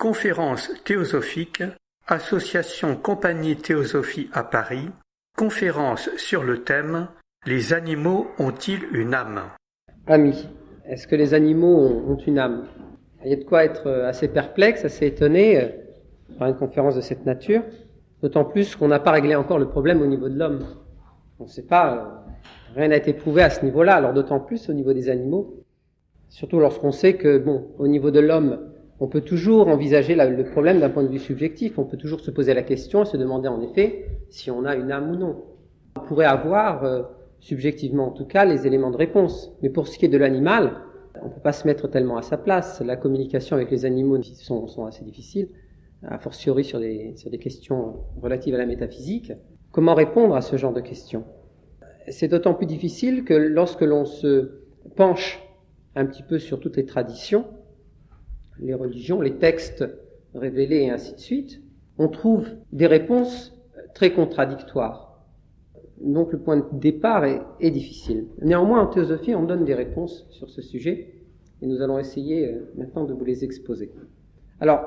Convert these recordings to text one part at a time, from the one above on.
Conférence théosophique, Association Compagnie Théosophie à Paris, conférence sur le thème « Les animaux ont-ils une âme ?» Amis, est-ce que les animaux ont une âme? Il y a de quoi être assez perplexe, assez étonné par une conférence de cette nature, d'autant plus qu'on n'a pas réglé encore le problème au niveau de l'homme. On ne sait pas, rien n'a été prouvé à ce niveau-là, alors d'autant plus au niveau des animaux, surtout lorsqu'on sait que, au niveau de l'homme, on peut toujours envisager le problème d'un point de vue subjectif, on peut toujours se poser la question et se demander en effet si on a une âme ou non. On pourrait avoir, subjectivement en tout cas, les éléments de réponse. Mais pour ce qui est de l'animal, on ne peut pas se mettre tellement à sa place. La communication avec les animaux sont assez difficiles, a fortiori sur des questions relatives à la métaphysique. Comment répondre à ce genre de questions? C'est d'autant plus difficile que lorsque l'on se penche un petit peu sur toutes les traditions, les religions, les textes révélés et ainsi de suite, on trouve des réponses très contradictoires. Donc le point de départ est difficile. Néanmoins, en théosophie, on donne des réponses sur ce sujet et nous allons essayer maintenant de vous les exposer. Alors,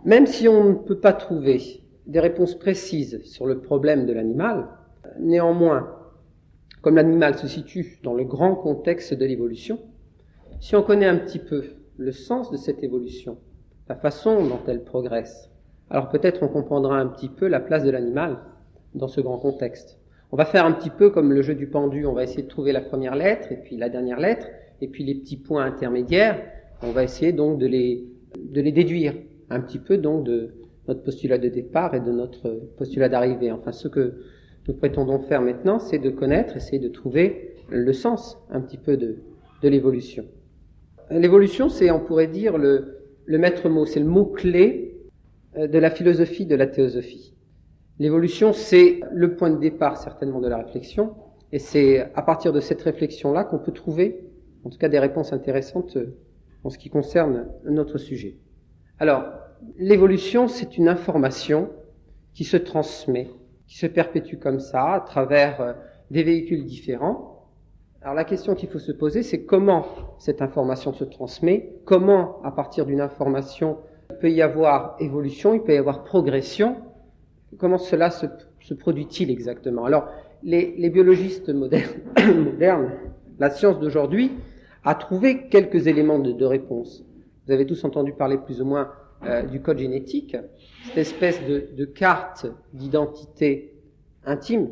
même si on ne peut pas trouver des réponses précises sur le problème de l'animal, néanmoins, comme l'animal se situe dans le grand contexte de l'évolution, si on connaît un petit peu le sens de cette évolution, la façon dont elle progresse, alors peut-être on comprendra un petit peu la place de l'animal dans ce grand contexte. On va faire un petit peu comme le jeu du pendu, on va essayer de trouver la première lettre, et puis la dernière lettre, et puis les petits points intermédiaires, on va essayer donc de les déduire un petit peu donc de notre postulat de départ et de notre postulat d'arrivée. Enfin, ce que nous prétendons faire maintenant, c'est de connaître, essayer de trouver le sens un petit peu de l'évolution. L'évolution, c'est, on pourrait dire, le maître mot, c'est le mot-clé de la philosophie, de la théosophie. L'évolution, c'est le point de départ, certainement, de la réflexion, et c'est à partir de cette réflexion-là qu'on peut trouver, en tout cas, des réponses intéressantes en ce qui concerne notre sujet. Alors, l'évolution, c'est une information qui se transmet, qui se perpétue comme ça, à travers des véhicules différents. Alors la question qu'il faut se poser, c'est comment cette information se transmet, comment à partir d'une information il peut y avoir évolution, il peut y avoir progression, comment cela se produit-il exactement? Alors les biologistes modernes, la science d'aujourd'hui a trouvé quelques éléments de réponse. Vous avez tous entendu parler plus ou moins du code génétique, cette espèce de carte d'identité intime,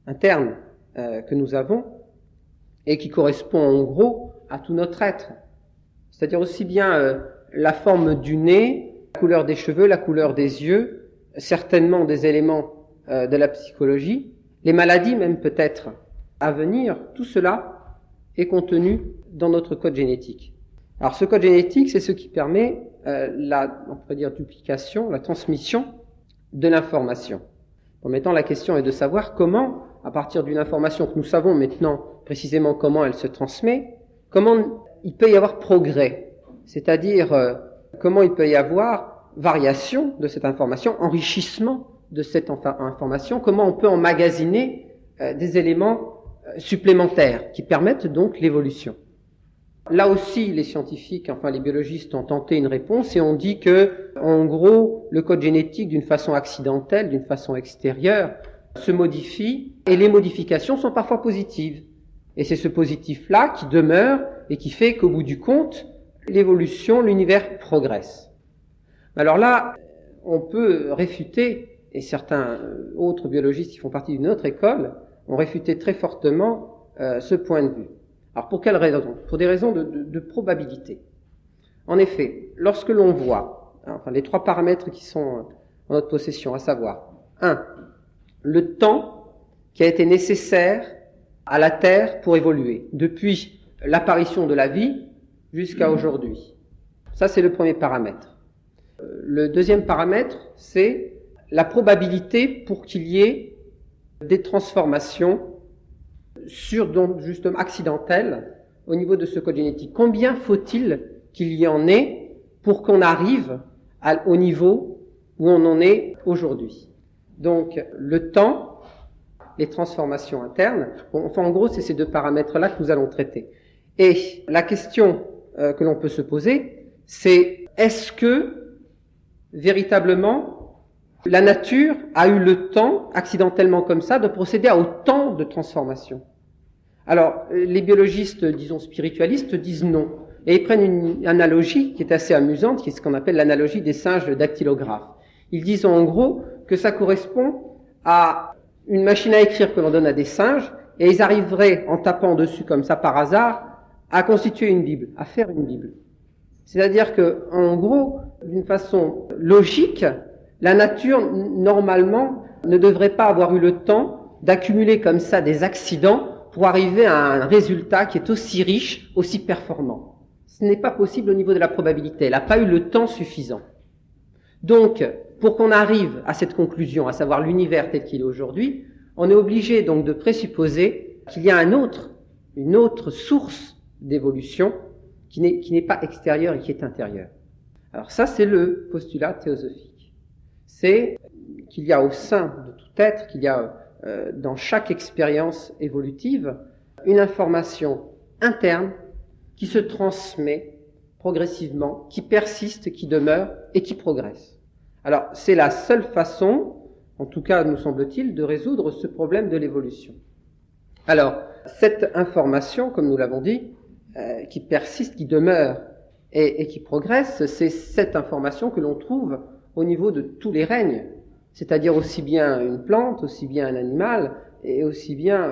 interne que nous avons, et qui correspond en gros à tout notre être. C'est-à-dire aussi bien la forme du nez, la couleur des cheveux, la couleur des yeux, certainement des éléments de la psychologie, les maladies même peut-être à venir, tout cela est contenu dans notre code génétique. Alors ce code génétique, c'est ce qui permet on pourrait dire duplication, la transmission de l'information. En mettant la question est de savoir comment, à partir d'une information que nous savons maintenant précisément comment elle se transmet, comment il peut y avoir progrès, c'est-à-dire comment il peut y avoir variation de cette information, enrichissement de cette information, comment on peut emmagasiner des éléments supplémentaires qui permettent donc l'évolution. Là aussi, les scientifiques, enfin les biologistes ont tenté une réponse et ont dit que, en gros, le code génétique, d'une façon accidentelle, d'une façon extérieure, se modifie et les modifications sont parfois positives. Et c'est ce positif-là qui demeure et qui fait qu'au bout du compte, l'évolution, l'univers progresse. Alors là, on peut réfuter, et certains autres biologistes qui font partie d'une autre école ont réfuté très fortement ce point de vue. Alors pour quelles raisons? Pour des raisons de probabilité. En effet, lorsque l'on voit, les trois paramètres qui sont en notre possession, à savoir, 1. Le temps qui a été nécessaire à la Terre pour évoluer, depuis l'apparition de la vie jusqu'à aujourd'hui. Ça, c'est le premier paramètre. Le deuxième paramètre, c'est la probabilité pour qu'il y ait des transformations donc justement accidentelles au niveau de ce code génétique. Combien faut-il qu'il y en ait pour qu'on arrive au niveau où on en est aujourd'hui? Donc, le temps, les transformations internes, en gros, c'est ces deux paramètres-là que nous allons traiter. Et la question que l'on peut se poser, c'est est-ce que véritablement, la nature a eu le temps, accidentellement comme ça, de procéder à autant de transformations. Alors, les biologistes, disons spiritualistes, disent non. Et ils prennent une analogie qui est assez amusante, qui est ce qu'on appelle l'analogie des singes dactylographes. Ils disent en gros que ça correspond à une machine à écrire que l'on donne à des singes, et ils arriveraient, en tapant dessus comme ça par hasard, à constituer une Bible, à faire une Bible. C'est-à-dire que, en gros, d'une façon logique, la nature, normalement, ne devrait pas avoir eu le temps d'accumuler comme ça des accidents pour arriver à un résultat qui est aussi riche, aussi performant. Ce n'est pas possible au niveau de la probabilité. Elle n'a pas eu le temps suffisant. Donc, pour qu'on arrive à cette conclusion, à savoir l'univers tel qu'il est aujourd'hui, on est obligé donc de présupposer qu'il y a une autre source d'évolution qui n'est pas extérieure et qui est intérieure. Alors ça, c'est le postulat théosophique. C'est qu'il y a au sein de tout être, qu'il y a dans chaque expérience évolutive, une information interne qui se transmet progressivement, qui persiste, qui demeure et qui progresse. Alors, c'est la seule façon, en tout cas nous semble-t-il, de résoudre ce problème de l'évolution. Alors, cette information, comme nous l'avons dit, qui persiste, qui demeure et qui progresse, c'est cette information que l'on trouve au niveau de tous les règnes, c'est-à-dire aussi bien une plante, aussi bien un animal, et aussi bien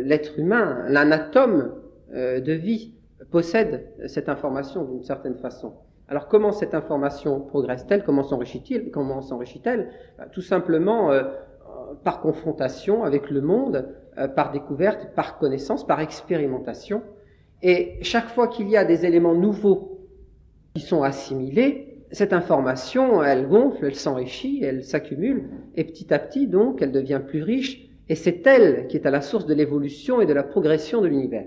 l'être humain, l'anatome de vie possède cette information d'une certaine façon. Alors comment cette information progresse-t-elle? Comment s'enrichit-elle? Tout simplement par confrontation avec le monde, par découverte, par connaissance, par expérimentation. Et chaque fois qu'il y a des éléments nouveaux qui sont assimilés, cette information, elle gonfle, elle s'enrichit, elle s'accumule, et petit à petit, donc, elle devient plus riche, et c'est elle qui est à la source de l'évolution et de la progression de l'univers.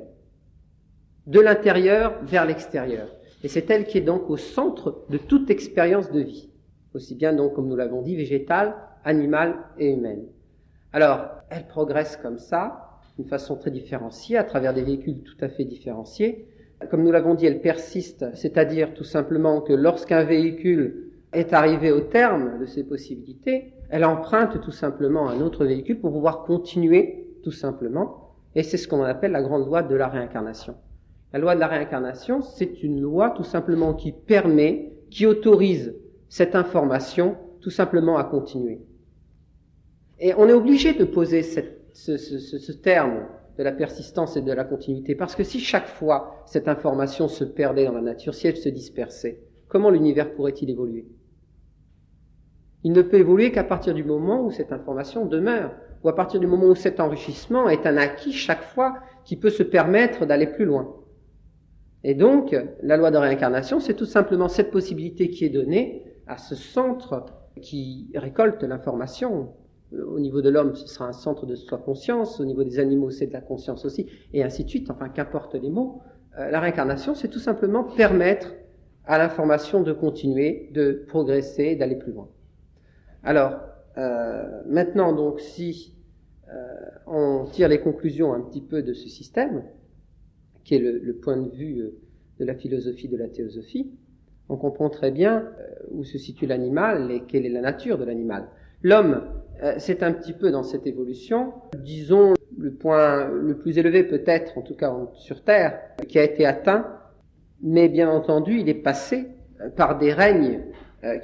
De l'intérieur vers l'extérieur. Et c'est elle qui est donc au centre de toute expérience de vie. Aussi bien donc, comme nous l'avons dit, végétale, animale et humaine. Alors, elle progresse comme ça, d'une façon très différenciée, à travers des véhicules tout à fait différenciés. Comme nous l'avons dit, elle persiste, c'est-à-dire tout simplement que lorsqu'un véhicule est arrivé au terme de ses possibilités, elle emprunte tout simplement un autre véhicule pour pouvoir continuer tout simplement. Et c'est ce qu'on appelle la grande loi de la réincarnation. La loi de la réincarnation, c'est une loi tout simplement qui permet, qui autorise cette information tout simplement à continuer. Et on est obligé de poser ce terme de la persistance et de la continuité, parce que si chaque fois cette information se perdait dans la nature, si elle se dispersait, comment l'univers pourrait-il évoluer? Il ne peut évoluer qu'à partir du moment où cette information demeure, ou à partir du moment où cet enrichissement est un acquis chaque fois qui peut se permettre d'aller plus loin. Et donc, la loi de réincarnation, c'est tout simplement cette possibilité qui est donnée à ce centre qui récolte l'information. Au niveau de l'homme, ce sera un centre de soi-conscience, au niveau des animaux, c'est de la conscience aussi, et ainsi de suite, enfin, qu'importe les mots. La réincarnation, c'est tout simplement permettre à l'information de continuer, de progresser, d'aller plus loin. Alors, maintenant, donc, si on tire les conclusions un petit peu de ce système, qui est le point de vue de la philosophie de la théosophie, on comprend très bien où se situe l'animal et quelle est la nature de l'animal. L'homme, c'est un petit peu dans cette évolution, disons, le point le plus élevé peut-être, en tout cas sur Terre, qui a été atteint, mais bien entendu, il est passé par des règnes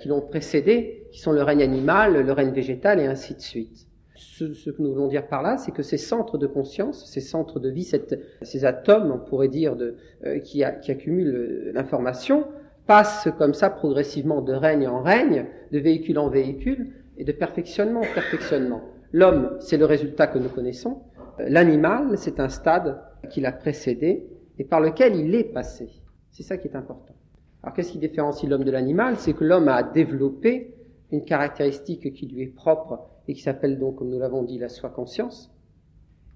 qui l'ont précédé, qui sont le règne animal, le règne végétal et ainsi de suite. Ce que nous voulons dire par là, c'est que ces centres de conscience, ces centres de vie, ces atomes, on pourrait dire, qui accumulent l'information, passent comme ça progressivement de règne en règne, de véhicule en véhicule, et de perfectionnement en perfectionnement. L'homme, c'est le résultat que nous connaissons. L'animal, c'est un stade qui l'a précédé et par lequel il est passé. C'est ça qui est important. Alors qu'est-ce qui différencie l'homme de l'animal? C'est que l'homme a développé une caractéristique qui lui est propre et qui s'appelle donc, comme nous l'avons dit, la soi-conscience.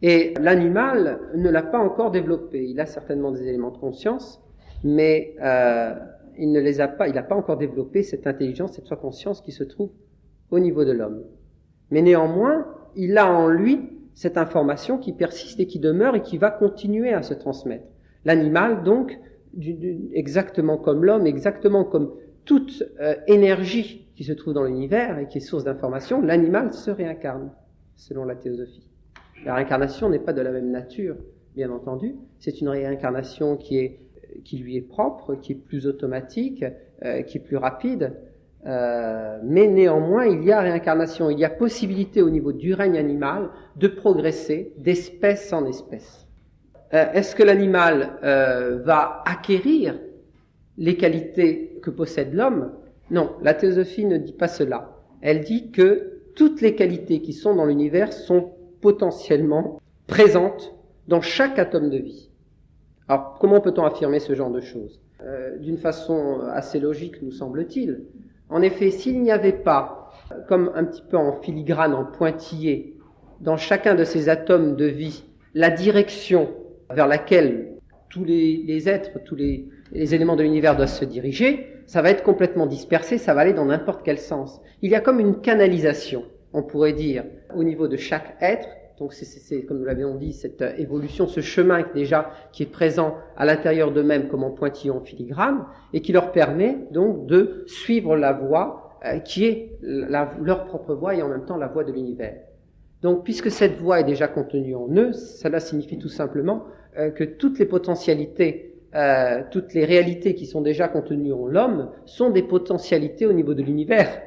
Et l'animal ne l'a pas encore développé. Il a certainement des éléments de conscience, mais il n'a pas encore développé cette intelligence, cette soi-conscience qui se trouve au niveau de l'homme. Mais néanmoins, il a en lui cette information qui persiste et qui demeure et qui va continuer à se transmettre. L'animal, donc, exactement comme l'homme, exactement comme toute énergie qui qui se trouve dans l'univers et qui est source d'information, l'animal se réincarne, selon la théosophie. La réincarnation n'est pas de la même nature, bien entendu. C'est une réincarnation qui lui est propre, qui est plus automatique, qui est plus rapide. Mais néanmoins, il y a réincarnation. Il y a possibilité au niveau du règne animal de progresser d'espèce en espèce. Est-ce que l'animal va acquérir les qualités que possède l'homme? Non, la théosophie ne dit pas cela. Elle dit que toutes les qualités qui sont dans l'univers sont potentiellement présentes dans chaque atome de vie. Alors, comment peut-on affirmer ce genre de choses? D'une façon assez logique, nous semble-t-il. En effet, s'il n'y avait pas, comme un petit peu en filigrane, en pointillé, dans chacun de ces atomes de vie, la direction vers laquelle tous les êtres, tous les éléments de l'univers doivent se diriger, ça va être complètement dispersé, ça va aller dans n'importe quel sens. Il y a comme une canalisation, on pourrait dire, au niveau de chaque être. Donc c'est comme nous l'avions dit, cette évolution, ce chemin qui est présent à l'intérieur d'eux-mêmes comme en pointillon, en filigrane, et qui leur permet donc de suivre la voie qui est leur propre voie et en même temps la voie de l'univers. Donc puisque cette voie est déjà contenue en eux, cela signifie tout simplement que toutes les potentialités, toutes les réalités qui sont déjà contenues en l'homme sont des potentialités au niveau de l'univers,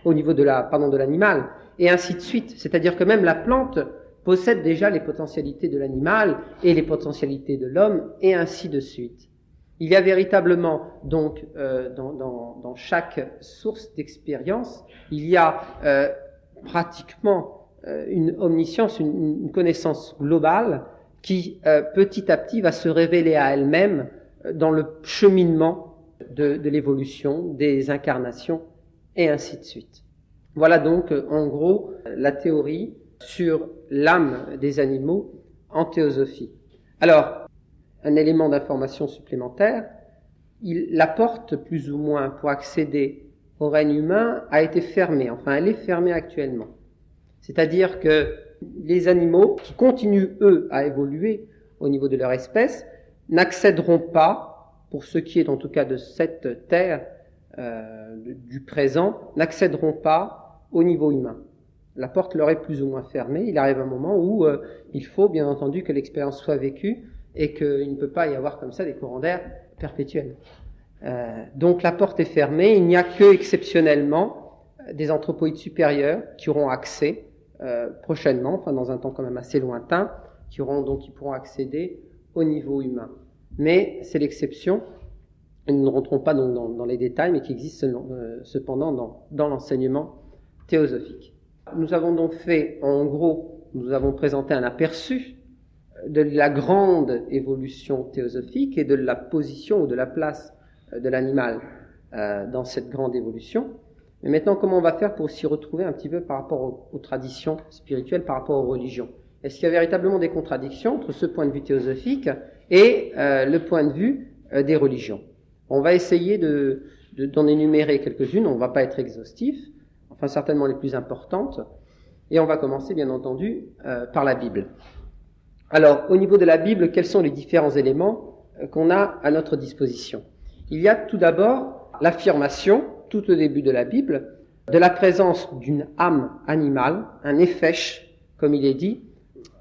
au niveau de l'animal, et ainsi de suite. C'est-à-dire que même la plante possède déjà les potentialités de l'animal et les potentialités de l'homme, et ainsi de suite. Il y a véritablement donc dans chaque source d'expérience, il y a pratiquement une omniscience, une connaissance globale qui petit à petit va se révéler à elle-même dans le cheminement de l'évolution, des incarnations, et ainsi de suite. Voilà donc en gros la théorie sur l'âme des animaux en théosophie. Alors, un élément d'information supplémentaire, la porte plus ou moins pour accéder au règne humain a été fermée, enfin elle est fermée actuellement. C'est-à-dire que les animaux qui continuent eux à évoluer au niveau de leur espèce n'accéderont pas, pour ce qui est en tout cas de cette terre du présent, n'accéderont pas au niveau humain. La porte leur est plus ou moins fermée. Il arrive un moment où il faut bien entendu que l'expérience soit vécue et qu'il ne peut pas y avoir comme ça des courants d'air perpétuels. Donc la porte est fermée. Il n'y a que exceptionnellement des anthropoïdes supérieurs qui auront accès prochainement, enfin dans un temps quand même assez lointain, qui pourront accéder au niveau humain. Mais c'est l'exception. Nous ne rentrons pas donc dans les détails, mais qui existent cependant dans l'enseignement théosophique. Nous avons donc nous avons présenté un aperçu de la grande évolution théosophique et de la position ou de la place de l'animal dans cette grande évolution. Mais maintenant, comment on va faire pour s'y retrouver un petit peu par rapport aux traditions spirituelles, par rapport aux religions? Est-ce qu'il y a véritablement des contradictions entre ce point de vue théosophique et le point de vue des religions? On va essayer d'en énumérer quelques-unes, on ne va pas être exhaustif, enfin certainement les plus importantes, et on va commencer bien entendu par la Bible. Alors, au niveau de la Bible, quels sont les différents éléments qu'on a à notre disposition? Il y a tout d'abord l'affirmation, tout au début de la Bible, de la présence d'une âme animale, un néphesh, comme il est dit,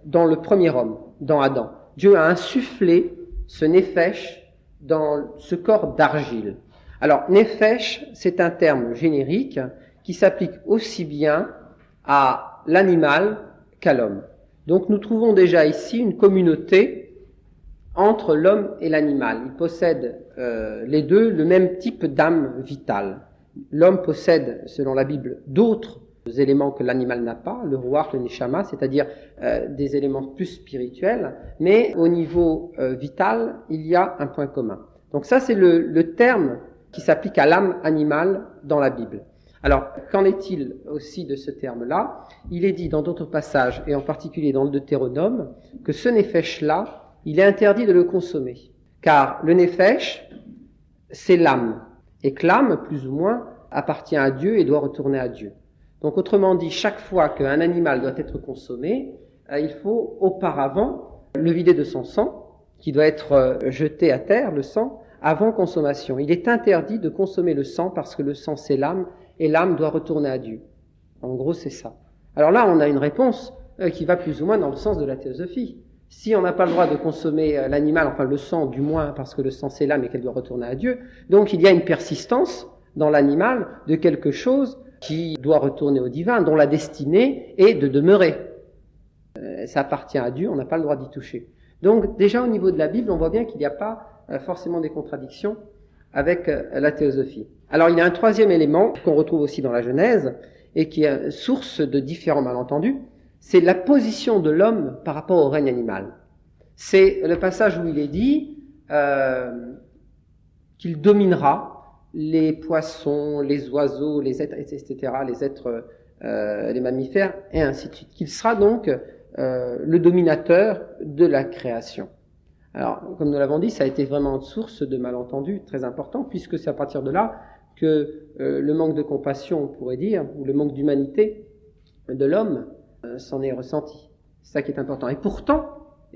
dans le premier homme, dans Adam. Dieu a insufflé ce néphesh dans ce corps d'argile. Alors, néphesh, c'est un terme générique qui s'applique aussi bien à l'animal qu'à l'homme. Donc nous trouvons déjà ici une communauté entre l'homme et l'animal. Ils possèdent les deux le même type d'âme vitale. L'homme possède, selon la Bible, d'autres éléments que l'animal n'a pas, le ruach, le neshama, c'est-à-dire des éléments plus spirituels, mais au niveau vital, il y a un point commun. Donc ça, c'est le terme qui s'applique à l'âme animale dans la Bible. Alors, qu'en est-il aussi de ce terme-là? Il est dit dans d'autres passages, et en particulier dans le Deutéronome, que ce néphesh-là, il est interdit de le consommer. Car le néphesh, c'est l'âme. Et que l'âme, plus ou moins, appartient à Dieu et doit retourner à Dieu. Donc, autrement dit, chaque fois qu'un animal doit être consommé, il faut auparavant le vider de son sang, qui doit être jeté à terre, le sang, avant consommation. Il est interdit de consommer le sang parce que le sang, c'est l'âme et l'âme doit retourner à Dieu. En gros, c'est ça. Alors là, on a une réponse qui va plus ou moins dans le sens de la théosophie. Si on n'a pas le droit de consommer l'animal, enfin le sang du moins, parce que le sang c'est l'âme et qu'elle doit retourner à Dieu, donc il y a une persistance dans l'animal de quelque chose qui doit retourner au divin, dont la destinée est de demeurer. Ça appartient à Dieu, on n'a pas le droit d'y toucher. Donc déjà au niveau de la Bible, on voit bien qu'il n'y a pas forcément des contradictions avec la théosophie. Alors il y a un troisième élément qu'on retrouve aussi dans la Genèse et qui est source de différents malentendus, c'est la position de l'homme par rapport au règne animal. C'est le passage où il est dit qu'il dominera les poissons, les oiseaux, les êtres, etc., les êtres, les mammifères, et ainsi de suite. Qu'il sera donc le dominateur de la création. Alors, comme nous l'avons dit, ça a été vraiment une source de malentendus très important, puisque c'est à partir de là que le manque de compassion, on pourrait dire, ou le manque d'humanité de l'homme s'en est ressenti. C'est ça qui est important. Et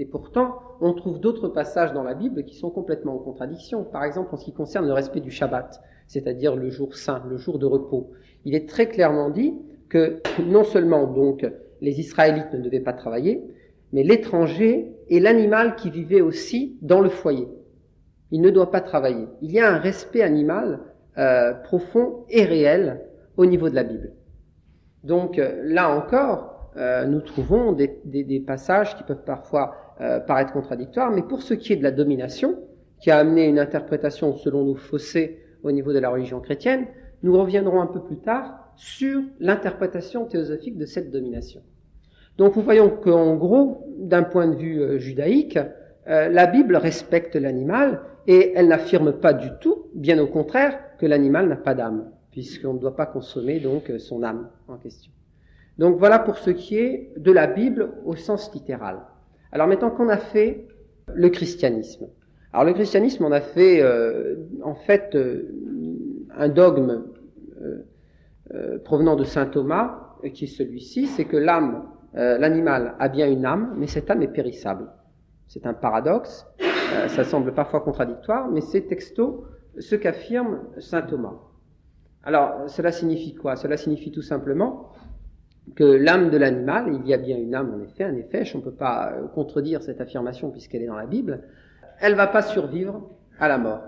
pourtant, on trouve d'autres passages dans la Bible qui sont complètement en contradiction. Par exemple, en ce qui concerne le respect du Shabbat, c'est-à-dire le jour saint, le jour de repos. Il est très clairement dit que non seulement donc les Israélites ne devaient pas travailler, mais l'étranger et l'animal qui vivait aussi dans le foyer. Il ne doit pas travailler. Il y a un respect animal profond et réel au niveau de la Bible. Donc là encore, nous trouvons des passages qui peuvent parfois paraître contradictoires, mais pour ce qui est de la domination, qui a amené une interprétation selon nous faussée au niveau de la religion chrétienne, nous reviendrons un peu plus tard sur l'interprétation théosophique de cette domination. Donc nous voyons qu'en gros, d'un point de vue judaïque, la Bible respecte l'animal et elle n'affirme pas du tout, bien au contraire, que l'animal n'a pas d'âme, puisqu'on ne doit pas consommer donc son âme en question. Donc voilà pour ce qui est de la Bible au sens littéral. Alors maintenant qu'on a fait le christianisme. Alors le christianisme, on a fait en fait un dogme provenant de saint Thomas, qui est celui-ci, c'est que l'animal a bien une âme, mais cette âme est périssable. C'est un paradoxe, ça semble parfois contradictoire, mais c'est texto ce qu'affirme saint Thomas. Alors cela signifie quoi? Cela signifie tout simplement que l'âme de l'animal, il y a bien une âme en effet, on ne peut pas contredire cette affirmation puisqu'elle est dans la Bible, elle va pas survivre à la mort.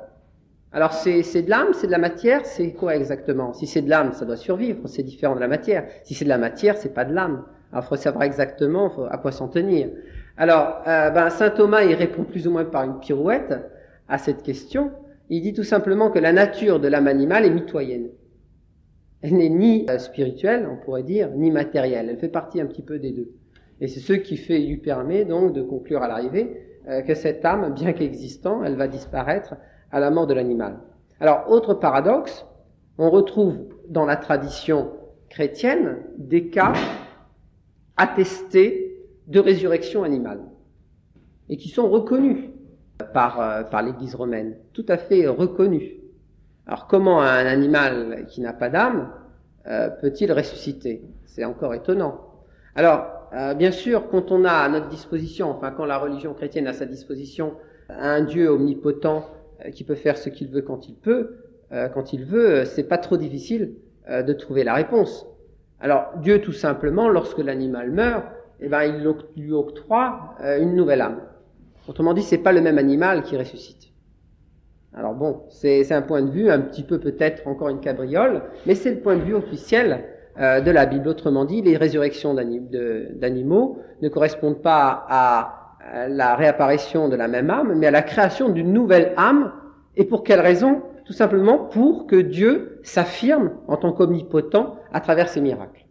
Alors c'est de l'âme, c'est de la matière, c'est quoi exactement? Si c'est de l'âme, ça doit survivre, c'est différent de la matière. Si c'est de la matière, c'est pas de l'âme. Alors il faut savoir exactement à quoi s'en tenir. Alors saint Thomas, il répond plus ou moins par une pirouette à cette question. Il dit tout simplement que la nature de l'âme animale est mitoyenne. Elle n'est ni spirituelle, on pourrait dire, ni matérielle. Elle fait partie un petit peu des deux. Et c'est ce qui lui permet donc de conclure à l'arrivée que cette âme, bien qu'existant, elle va disparaître à la mort de l'animal. Alors, autre paradoxe, on retrouve dans la tradition chrétienne des cas attestés de résurrection animale et qui sont reconnus par l'Église romaine, tout à fait reconnus. Alors comment un animal qui n'a pas d'âme peut-il ressusciter? C'est encore étonnant. Alors, bien sûr, quand on a à notre disposition, enfin quand la religion chrétienne a à sa disposition un Dieu omnipotent qui peut faire ce qu'il veut quand il veut, c'est pas trop difficile de trouver la réponse. Alors Dieu, tout simplement, lorsque l'animal meurt, il lui octroie une nouvelle âme. Autrement dit, c'est pas le même animal qui ressuscite. Alors bon, c'est un point de vue un petit peu peut-être encore une cabriole, mais c'est le point de vue officiel de la Bible. Autrement dit, les résurrections d'animaux ne correspondent pas à la réapparition de la même âme, mais à la création d'une nouvelle âme. Et pour quelle raison? Tout simplement pour que Dieu s'affirme en tant qu'omnipotent à travers ses miracles.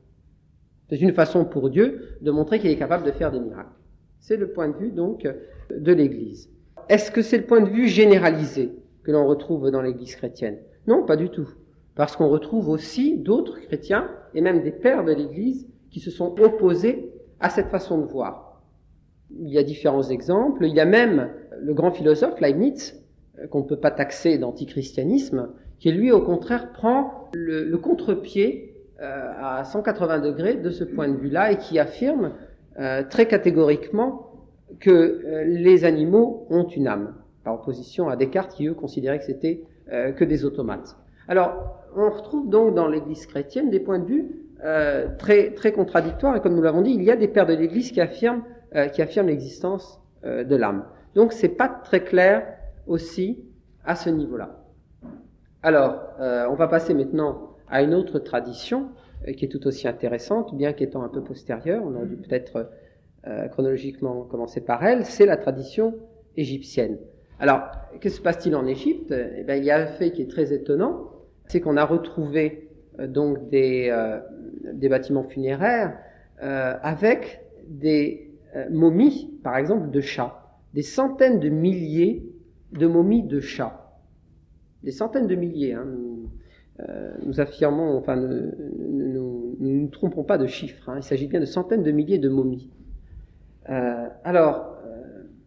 C'est une façon pour Dieu de montrer qu'il est capable de faire des miracles. C'est le point de vue donc de l'Église. Est-ce que c'est le point de vue généralisé que l'on retrouve dans l'Église chrétienne? Non, pas du tout. Parce qu'on retrouve aussi d'autres chrétiens, et même des pères de l'Église, qui se sont opposés à cette façon de voir. Il y a différents exemples. Il y a même le grand philosophe Leibniz, qu'on ne peut pas taxer d'antichristianisme, qui lui, au contraire, prend le contre-pied à 180 degrés de ce point de vue-là, et qui affirme très catégoriquement que les animaux ont une âme, par opposition à Descartes qui, eux, considéraient que c'était que des automates. Alors, on retrouve donc dans l'Église chrétienne des points de vue très, très contradictoires, et comme nous l'avons dit, il y a des pères de l'Église qui affirment l'existence de l'âme. Donc c'est pas très clair aussi à ce niveau-là. Alors, on va passer maintenant à une autre tradition qui est tout aussi intéressante, bien qu'étant un peu postérieure. On aurait dû peut-être chronologiquement commencer par elle. C'est la tradition égyptienne. Alors, que se passe-t-il en Égypte? Eh bien, il y a un fait qui est très étonnant, c'est qu'on a retrouvé donc des bâtiments funéraires avec des momies, par exemple, de chats. Des centaines de milliers de momies de chats. Des centaines de milliers. Hein. Nous affirmons, enfin, nous ne nous trompons pas de chiffres. Hein. Il s'agit bien de centaines de milliers de momies.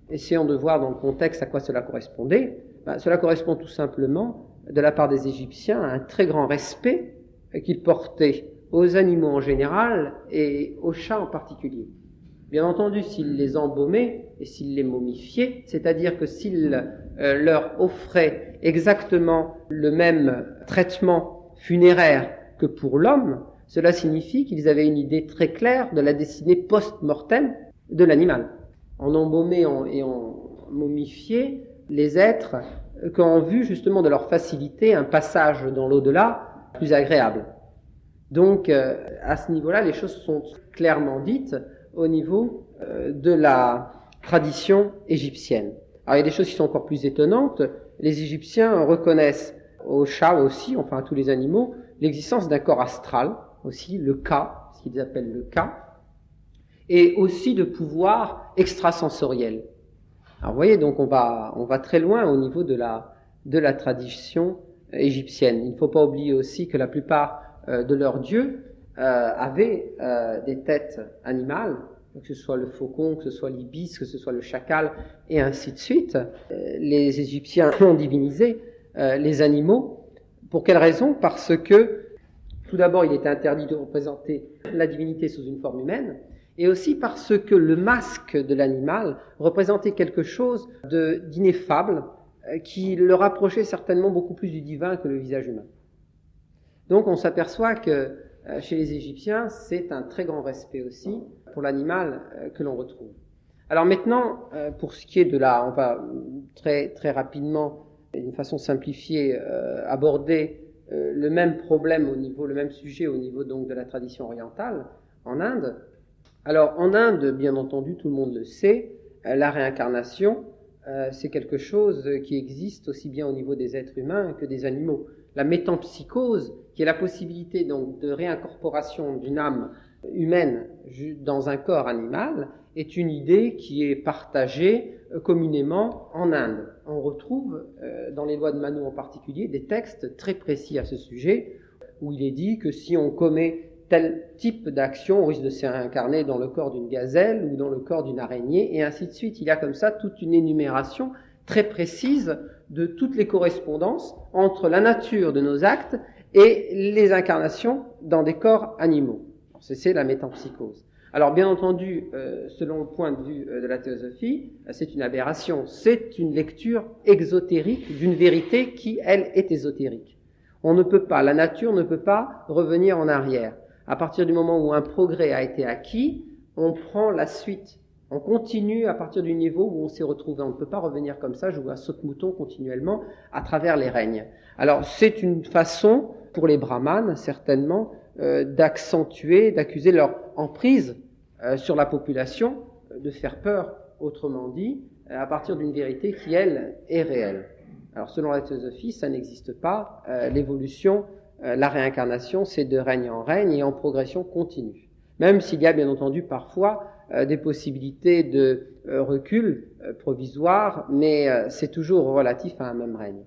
Essayons de voir dans le contexte à quoi cela correspondait. Cela correspond tout simplement, de la part des Égyptiens, à un très grand respect qu'ils portaient aux animaux en général et aux chats en particulier. Bien entendu, s'ils les embaumaient et s'ils les momifiaient, c'est-à-dire que s'ils leur offraient exactement le même traitement funéraire que pour l'homme, cela signifie qu'ils avaient une idée très claire de la destinée post-mortem de l'animal. En embaumé et en momifié, les êtres qui ont vu justement de leur facilité un passage dans l'au-delà plus agréable. Donc, à ce niveau-là, les choses sont clairement dites au niveau de la tradition égyptienne. Alors, il y a des choses qui sont encore plus étonnantes. Les Égyptiens reconnaissent aux chats aussi, enfin à tous les animaux, l'existence d'un corps astral, aussi le Ka, ce qu'ils appellent le Ka, et aussi de pouvoirs extrasensoriels. Alors, vous voyez, donc on va très loin au niveau de la tradition égyptienne. Il ne faut pas oublier aussi que la plupart de leurs dieux avaient des têtes animales, que ce soit le faucon, que ce soit l'ibis, que ce soit le chacal, et ainsi de suite. Les Égyptiens ont divinisé les animaux. Pour quelle raison? Parce que, tout d'abord, il était interdit de représenter la divinité sous une forme humaine, et aussi parce que le masque de l'animal représentait quelque chose d'ineffable, qui le rapprochait certainement beaucoup plus du divin que le visage humain. Donc on s'aperçoit que chez les Égyptiens, c'est un très grand respect aussi pour l'animal que l'on retrouve. Alors maintenant, pour ce qui est on va très, très rapidement, d'une façon simplifiée, aborder le même problème le même sujet au niveau donc de la tradition orientale, en Inde. Alors en Inde, bien entendu, tout le monde le sait, la réincarnation, c'est quelque chose qui existe aussi bien au niveau des êtres humains que des animaux. La métempsychose, qui est la possibilité donc de réincorporation d'une âme humaine dans un corps animal, est une idée qui est partagée communément en Inde. On retrouve dans les lois de Manu en particulier des textes très précis à ce sujet, où il est dit que si on commet tel type d'action, on risque de se réincarner dans le corps d'une gazelle ou dans le corps d'une araignée, et ainsi de suite. Il y a comme ça toute une énumération très précise de toutes les correspondances entre la nature de nos actes et les incarnations dans des corps animaux. C'est la métempsychose. Alors bien entendu, selon le point de vue de la théosophie, c'est une aberration. C'est une lecture exotérique d'une vérité qui, elle, est ésotérique. On ne peut pas, la nature ne peut pas revenir en arrière. À partir du moment où un progrès a été acquis, on prend la suite. On continue à partir du niveau où on s'est retrouvé. On ne peut pas revenir comme ça, jouer à saute-mouton continuellement à travers les règnes. Alors c'est une façon, pour les brahmanes certainement, d'accentuer, d'accuser leur emprise sur la population, de faire peur, autrement dit, à partir d'une vérité qui, elle, est réelle. Alors selon la théosophie, ça n'existe pas. L'évolution, la réincarnation, c'est de règne en règne et en progression continue. Même s'il y a bien entendu parfois des possibilités de recul provisoire, mais c'est toujours relatif à un même règne.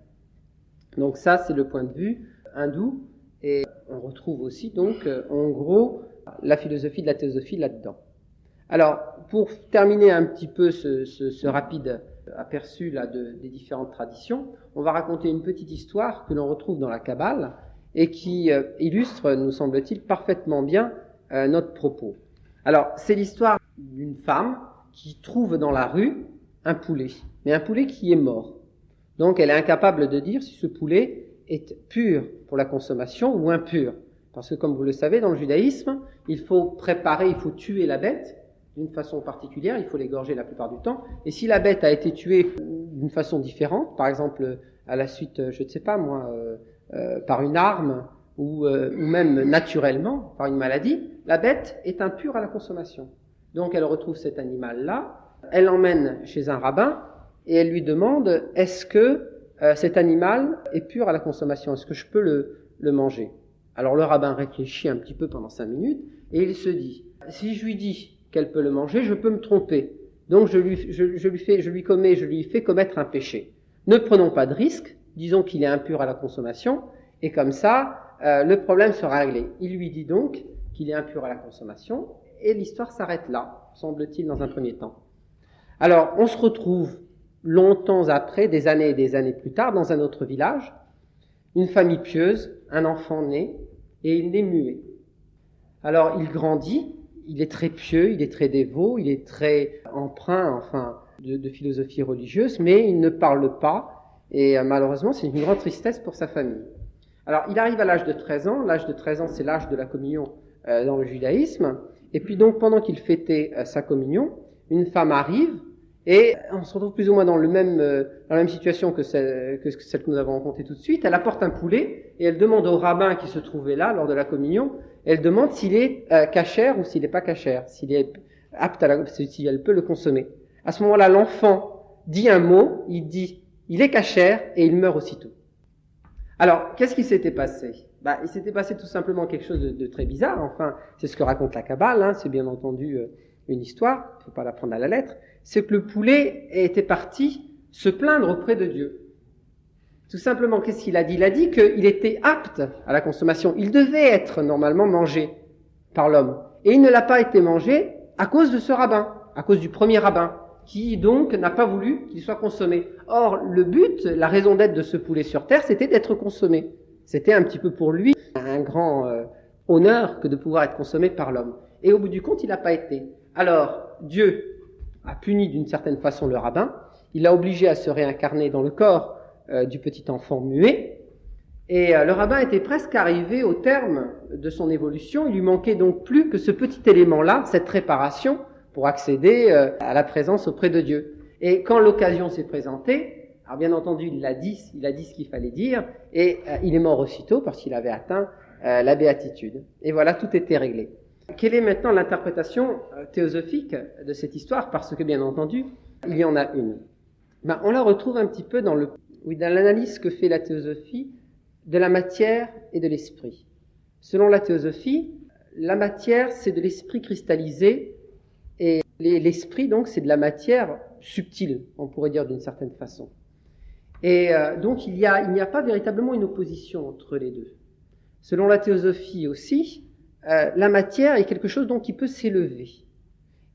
Donc ça, c'est le point de vue hindou, et on retrouve aussi donc, en gros, la philosophie de la théosophie là-dedans. Alors, pour terminer un petit peu ce rapide aperçu là des différentes traditions, on va raconter une petite histoire que l'on retrouve dans la Kabbale et qui illustre, nous semble-t-il, parfaitement bien notre propos. Alors, c'est l'histoire d'une femme qui trouve dans la rue un poulet, mais un poulet qui est mort. Donc, elle est incapable de dire si ce poulet est pur pour la consommation ou impur. Parce que comme vous le savez, dans le judaïsme, il faut tuer la bête d'une façon particulière, il faut l'égorger la plupart du temps. Et si la bête a été tuée d'une façon différente, par exemple à la suite, je ne sais pas moi, par une arme ou même naturellement, par une maladie, la bête est impure à la consommation. Donc elle retrouve cet animal-là, elle l'emmène chez un rabbin et elle lui demande « Est-ce que cet animal est pur à la consommation? Est-ce que je peux le manger ?» Alors le rabbin réfléchit un petit peu pendant 5 minutes et il se dit « Si je lui dis qu'elle peut le manger, je peux me tromper. Donc je lui fais commettre un péché. Ne prenons pas de risque, disons qu'il est impur à la consommation et comme ça, le problème sera réglé. » Il lui dit donc qu'il est impur à la consommation et l'histoire s'arrête là, semble-t-il dans un premier temps. Alors on se retrouve longtemps après, des années et des années plus tard, dans un autre village, une famille pieuse, un enfant né, et il est muet. Alors il grandit, il est très pieux, il est très dévot, il est très empreint, de philosophie religieuse, mais il ne parle pas, et malheureusement c'est une grande tristesse pour sa famille. Alors il arrive à l'âge de 13 ans, l'âge de 13 ans c'est l'âge de la communion dans le judaïsme, et puis donc pendant qu'il fêtait sa communion, une femme arrive, et on se retrouve plus ou moins dans la même situation que celle que nous avons rencontrée tout de suite. Elle apporte un poulet et elle demande au rabbin qui se trouvait là lors de la communion, elle demande s'il est cachère ou s'il n'est pas cachère, s'il est apte si elle peut le consommer. À ce moment-là, l'enfant dit un mot, il dit il est cachère et il meurt aussitôt. Alors, qu'est-ce qui s'était passé? Il s'était passé tout simplement quelque chose de très bizarre. C'est ce que raconte la Kabbale, c'est bien entendu une histoire, il ne faut pas la prendre à la lettre. C'est que le poulet était parti se plaindre auprès de Dieu. Tout simplement, qu'est-ce qu'il a dit? Il a dit qu'il était apte à la consommation. Il devait être normalement mangé par l'homme. Et il ne l'a pas été mangé à cause de ce rabbin, à cause du premier rabbin, qui donc n'a pas voulu qu'il soit consommé. Or, le but, la raison d'être de ce poulet sur terre, c'était d'être consommé. C'était un petit peu pour lui un grand honneur que de pouvoir être consommé par l'homme. Et au bout du compte, il n'a pas été. Alors, Dieu a puni d'une certaine façon le rabbin, il l'a obligé à se réincarner dans le corps du petit enfant muet, et le rabbin était presque arrivé au terme de son évolution, il lui manquait donc plus que ce petit élément-là, cette réparation, pour accéder à la présence auprès de Dieu. Et quand l'occasion s'est présentée, alors bien entendu il a dit ce qu'il fallait dire, et il est mort aussitôt parce qu'il avait atteint la béatitude. Et voilà, tout était réglé. Quelle est maintenant l'interprétation théosophique de cette histoire? Parce que, bien entendu, il y en a une. On la retrouve un petit peu dans l'analyse que fait la théosophie de la matière et de l'esprit. Selon la théosophie, la matière, c'est de l'esprit cristallisé, et l'esprit, donc, c'est de la matière subtile, on pourrait dire d'une certaine façon. Et donc, il n'y a pas véritablement une opposition entre les deux. Selon la théosophie aussi, la matière est quelque chose donc qui peut s'élever.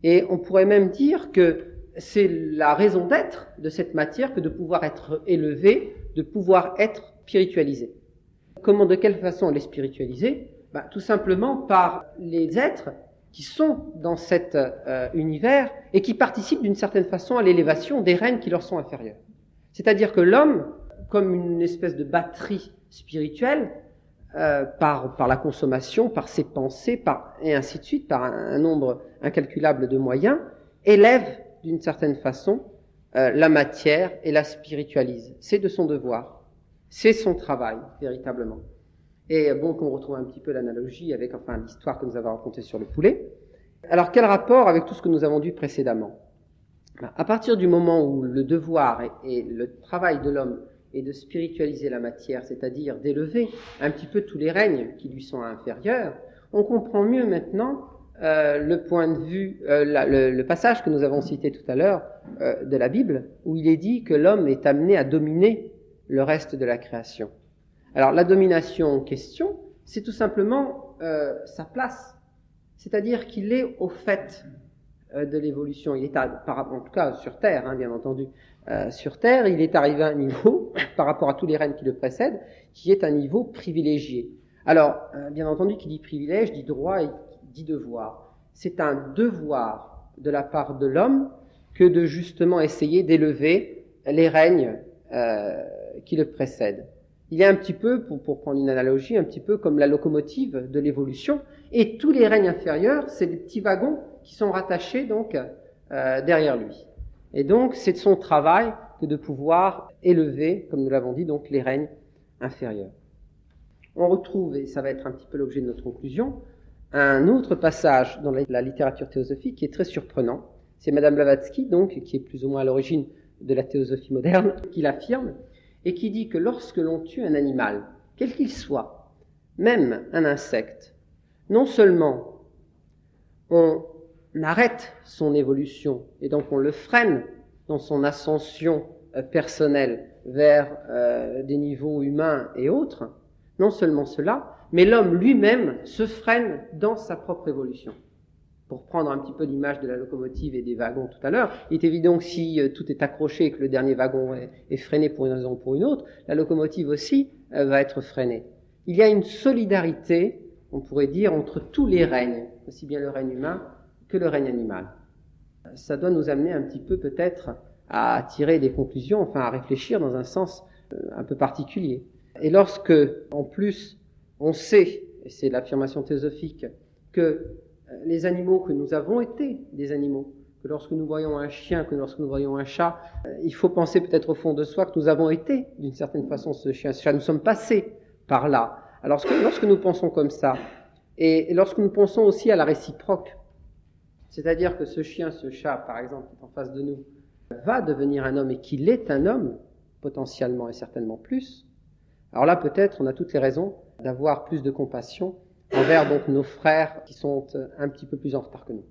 Et on pourrait même dire que c'est la raison d'être de cette matière que de pouvoir être élevée, de pouvoir être spiritualisée. Comment, de quelle façon elle est spiritualisée? Tout simplement par les êtres qui sont dans cet univers et qui participent d'une certaine façon à l'élévation des règnes qui leur sont inférieurs. C'est-à-dire que l'homme, comme une espèce de batterie spirituelle, par la consommation, par ses pensées, et ainsi de suite, par un nombre incalculable de moyens, élève d'une certaine façon la matière et la spiritualise. C'est de son devoir, c'est son travail, véritablement. Et bon, qu'on retrouve un petit peu l'analogie avec l'histoire que nous avons racontée sur le poulet. Alors, quel rapport avec tout ce que nous avons dit précédemment? À partir du moment où le devoir et le travail de l'homme et de spiritualiser la matière, c'est-à-dire d'élever un petit peu tous les règnes qui lui sont inférieurs, on comprend mieux maintenant le point de vue, le passage que nous avons cité tout à l'heure de la Bible, où il est dit que l'homme est amené à dominer le reste de la création. Alors la domination en question, c'est tout simplement sa place, c'est-à-dire qu'il est au fait de l'évolution. Il est en tout cas sur Terre, bien entendu. Sur Terre, il est arrivé à un niveau, par rapport à tous les règnes qui le précèdent, qui est un niveau privilégié. Alors, bien entendu, qui dit privilège, dit droit et dit devoir. C'est un devoir de la part de l'homme que de justement essayer d'élever les règnes qui le précèdent. Il est un petit peu, pour prendre une analogie, un petit peu comme la locomotive de l'évolution, et tous les règnes inférieurs, c'est des petits wagons qui sont rattachés donc derrière lui. Et donc, c'est de son travail que de pouvoir élever, comme nous l'avons dit, donc les règnes inférieurs. On retrouve, et ça va être un petit peu l'objet de notre conclusion, un autre passage dans la littérature théosophique qui est très surprenant. C'est Madame Blavatsky, donc, qui est plus ou moins à l'origine de la théosophie moderne, qui l'affirme, et qui dit que lorsque l'on tue un animal, quel qu'il soit, même un insecte, non seulement on arrête son évolution, et donc on le freine dans son ascension personnelle vers des niveaux humains et autres, non seulement cela, mais l'homme lui-même se freine dans sa propre évolution. Pour prendre un petit peu l'image de la locomotive et des wagons tout à l'heure, il est évident que si tout est accroché et que le dernier wagon est freiné pour une raison ou pour une autre, la locomotive aussi va être freinée. Il y a une solidarité, on pourrait dire, entre tous les règnes, aussi bien le règne humain que le règne animal. Ça doit nous amener un petit peu peut-être à tirer des conclusions, enfin à réfléchir dans un sens un peu particulier. Et lorsque, en plus, on sait, et c'est l'affirmation théosophique, que les animaux, que nous avons été des animaux, que lorsque nous voyons un chien, que lorsque nous voyons un chat, il faut penser peut-être au fond de soi que nous avons été, d'une certaine façon, ce chien, ce chat, nous sommes passés par là. Alors lorsque nous pensons comme ça, et lorsque nous pensons aussi à la réciproque, c'est-à-dire que ce chien, ce chat, par exemple, qui est en face de nous, va devenir un homme et qu'il est un homme, potentiellement et certainement plus, alors là, peut-être, on a toutes les raisons d'avoir plus de compassion envers donc nos frères qui sont un petit peu plus en retard que nous.